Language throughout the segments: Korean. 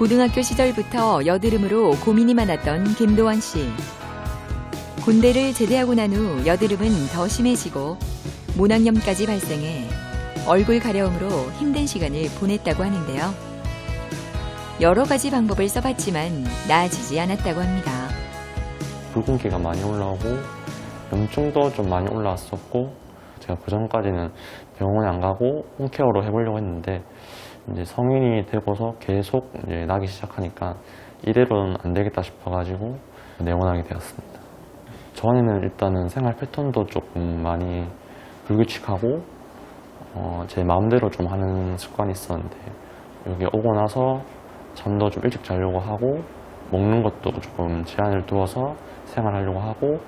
고등학교 시절부터 여드름으로 고민이 많았던 김도원 씨. 군대를 제대하고 난 후 여드름은 더 심해지고 모낭염까지 발생해 얼굴 가려움으로 힘든 시간을 보냈다고 하는데요. 여러 가지 방법을 써봤지만 나아지지 않았다고 합니다. 붉은기가 많이 올라오고 염증도 좀 많이 올라왔었고, 제가 그 전까지는 병원에 안 가고 홈케어로 해보려고 했는데 이제 성인이 되고서 계속 이제 나기 시작하니까 이대로는 안 되겠다 싶어가지고 내원하게 되었습니다. 전에는 일단은 생활 패턴도 조금 많이 불규칙하고 제 마음대로 좀 하는 습관이 있었는데, 여기 오고 나서 잠도 좀 일찍 자려고 하고 먹는 것도 조금 제한을 두어서 생활하려고 하고,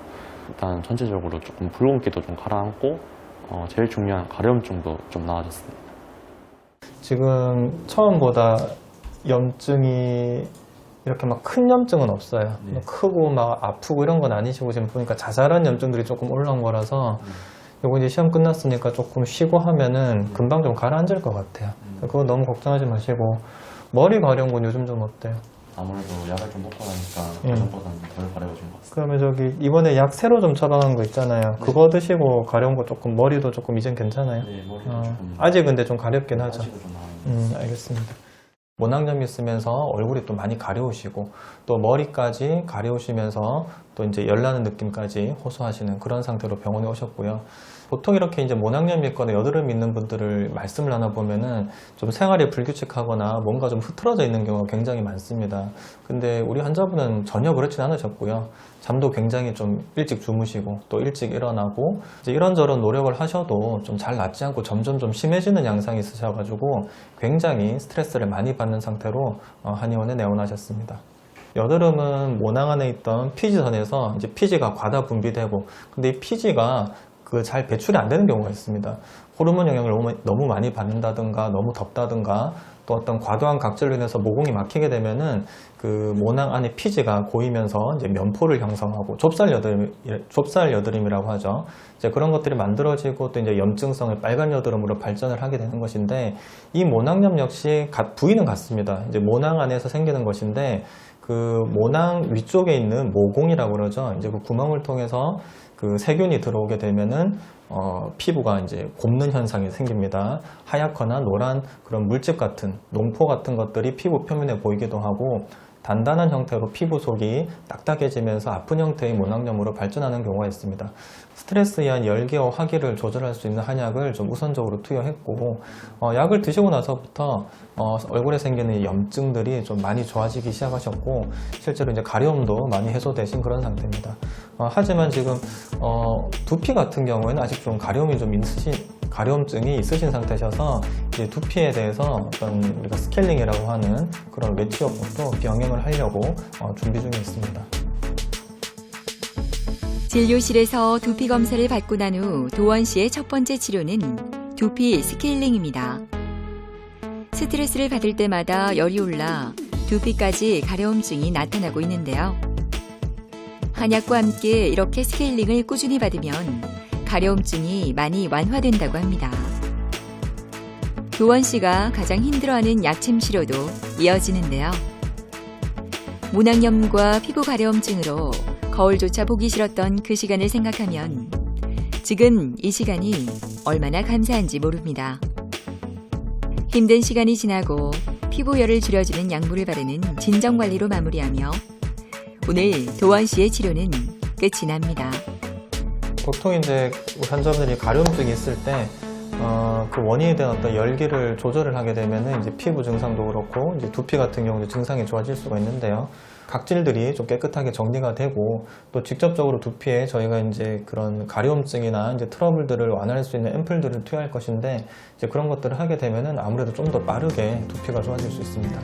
일단 전체적으로 조금 붉은기도 좀 가라앉고 제일 중요한 가려움증도 좀 나아졌습니다. 지금 처음보다 염증이 이렇게 막 큰 염증은 없어요. 네. 크고 막 아프고 이런 건 아니시고, 지금 보니까 자잘한 염증들이 조금 올라온 거라서 요거 이제 시험 끝났으니까 조금 쉬고 하면은 금방 좀 가라앉을 것 같아요. 그거 너무 걱정하지 마시고, 머리 가려운 건 요즘 좀 어때요? 아무래도 약을 좀 먹고 나니까 예전보다는 덜 가려워진 것 같습니다. 그러면 저기 이번에 약 새로 좀 처방한 거 있잖아요. 그거 드시고 가려운 거 조금, 머리도 조금 이젠 괜찮아요? 네, 머리도 조금 아직 근데 좀 가렵긴 하죠. 아직은 좀 나아요. 알겠습니다. 모낭염이 있으면서 얼굴이 또 많이 가려우시고, 또 머리까지 가려우시면서 또 이제 열나는 느낌까지 호소하시는 그런 상태로 병원에 오셨고요. 보통 이렇게 이제 모낭염이 있거나 여드름이 있는 분들을 말씀을 나눠보면은 좀 생활이 불규칙하거나 뭔가 좀 흐트러져 있는 경우가 굉장히 많습니다. 근데 우리 환자분은 전혀 그렇진 않으셨고요. 잠도 굉장히 좀 일찍 주무시고 또 일찍 일어나고, 이제 이런저런 노력을 하셔도 좀 잘 낫지 않고 점점 좀 심해지는 양상이 있으셔가지고 굉장히 스트레스를 많이 받는 상태로 한의원에 내원하셨습니다. 여드름은 모낭 안에 있던 피지선에서 이제 피지가 과다 분비되고, 근데 이 피지가 잘 배출이 안 되는 경우가 있습니다. 호르몬 영향을 너무 많이 받는다든가 너무 덥다든가 또 어떤 과도한 각질로 인해서 모공이 막히게 되면은 그 모낭 안에 피지가 고이면서 이제 면포를 형성하고 좁쌀 여드름이라고 하죠. 이제 그런 것들이 만들어지고 또 이제 염증성의 빨간 여드름으로 발전을 하게 되는 것인데, 이 모낭염 역시 부위는 같습니다. 이제 모낭 안에서 생기는 것인데, 그 모낭 위쪽에 있는 모공이라고 그러죠. 이제 그 구멍을 통해서 그 세균이 들어오게 되면은 피부가 이제 곱는 현상이 생깁니다. 하얗거나 노란 그런 물집 같은, 농포 같은 것들이 피부 표면에 보이기도 하고, 단단한 형태로 피부 속이 딱딱해지면서 아픈 형태의 모낭염으로 발전하는 경우가 있습니다. 스트레스에 의한 열기와 화기를 조절할 수 있는 한약을 좀 우선적으로 투여했고, 약을 드시고 나서부터 얼굴에 생기는 염증들이 좀 많이 좋아지기 시작하셨고, 실제로 이제 가려움도 많이 해소되신 그런 상태입니다. 하지만 지금 두피 같은 경우에는 아직 좀 가려움증이 있으신 상태셔서 이제 두피에 대해서 어떤 우리가 스케일링이라고 하는 그런 외치요법도 병행을 하려고 준비 중에 있습니다. 진료실에서 두피 검사를 받고 난 후 도원 씨의 첫 번째 치료는 두피 스케일링입니다. 스트레스를 받을 때마다 열이 올라 두피까지 가려움증이 나타나고 있는데요. 한약과 함께 이렇게 스케일링을 꾸준히 받으면 가려움증이 많이 완화된다고 합니다. 도원 씨가 가장 힘들어하는 약침 치료도 이어지는데요. 모낭염과 피부 가려움증으로 거울조차 보기 싫었던 그 시간을 생각하면 지금 이 시간이 얼마나 감사한지 모릅니다. 힘든 시간이 지나고 피부열을 줄여주는 약물을 바르는 진정관리로 마무리하며 오늘 도원 씨의 치료는 끝이 납니다. 보통 이제 환자분들이 가려움증이 있을 때 그 원인에 대한 어떤 열기를 조절을 하게 되면은 이제 피부 증상도 그렇고 이제 두피 같은 경우도 증상이 좋아질 수가 있는데요. 각질들이 좀 깨끗하게 정리가 되고, 또 직접적으로 두피에 저희가 이제 그런 가려움증이나 이제 트러블들을 완화할 수 있는 앰플들을 투여할 것인데, 이제 그런 것들을 하게 되면은 아무래도 좀 더 빠르게 두피가 좋아질 수 있습니다.